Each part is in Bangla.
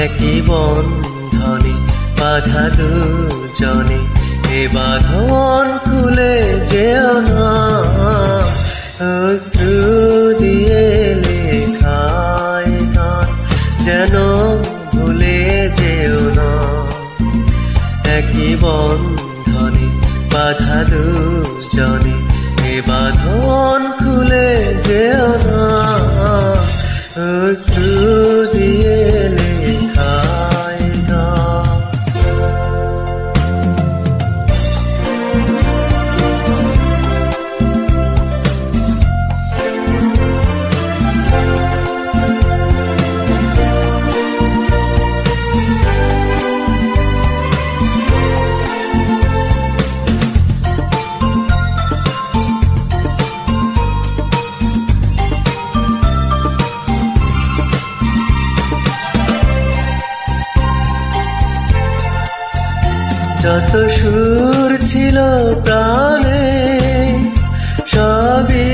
একই বন্ধনে বাধা দুজনে, এ বাঁধন খুলে যেও না। অশ্রু দিয়ে লেখায় গান যেন ভুলে যেও না। একই বন্ধনে বাধা দুজনে, এ বাঁধন খুলে যেও না। অশ্রু দিয়ে লেখায় গান। যত সুর ছিল প্রাণে সবই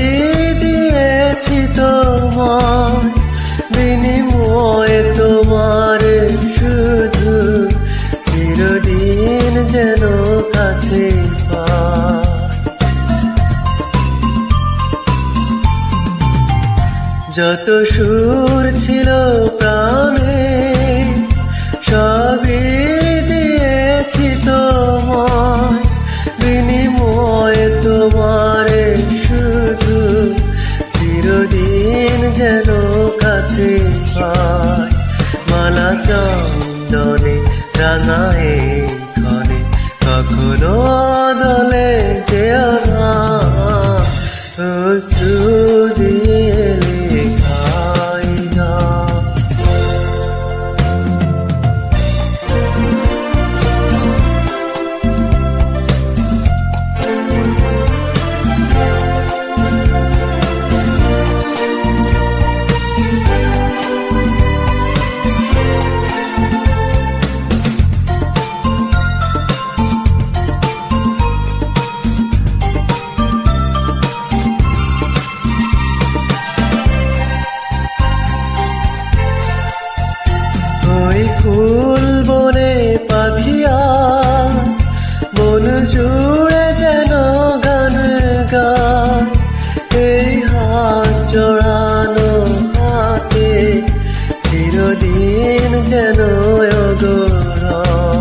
দিয়েছি তোমায়, বিনিময়ে তোমার শুধু চিরদিন যেন কাছে পাই। যত সুর ছিল প্রাণে সবই দিয়েছি তোমায়, বিনিময়ে তোমার শুধু চিরদিন যেন কাছে পাই। মালা চন্দনে রাঙায় ক্ষণে কখনো দলে যেও না। অশ্রু দিয়ে লেখায় গান। ফুল বনে পাখি আজ মন জুড়ে যেন গান গায়। এই হাত জড়ানো হাতে চিরদিন যেন অগোরয়।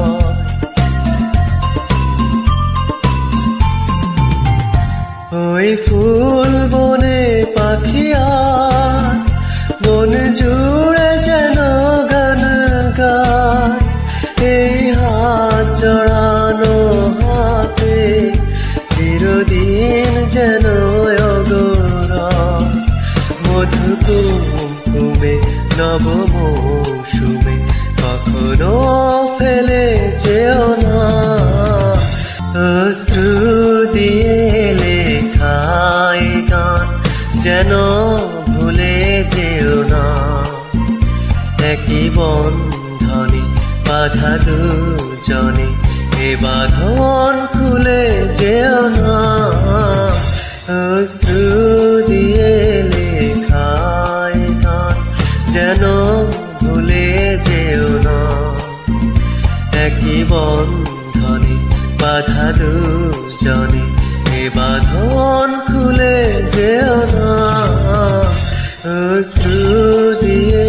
ওই ফুল বনে পাখি আজ মন জুড়ে যেন গান গায়। এই হাত জড়ানো হাতে চিরদিন যেন অগোরয়। মধু কুমকুমে নব মৌসুমে কখনো ফেলে যেও না। অশ্রু দিয়ে লেখায় গান যেন ভুলে যেও না। একই বন্ধনে বাধা দুজনে, এ বাঁধন খুলে যেও না। অশ্রু দিয়ে লেখায় গান যেন ভুলে যেও না। একই বন্ধনে বাধা দুজনে, এ বাঁধন খুলে যেও না। অশ্রু দিয়ে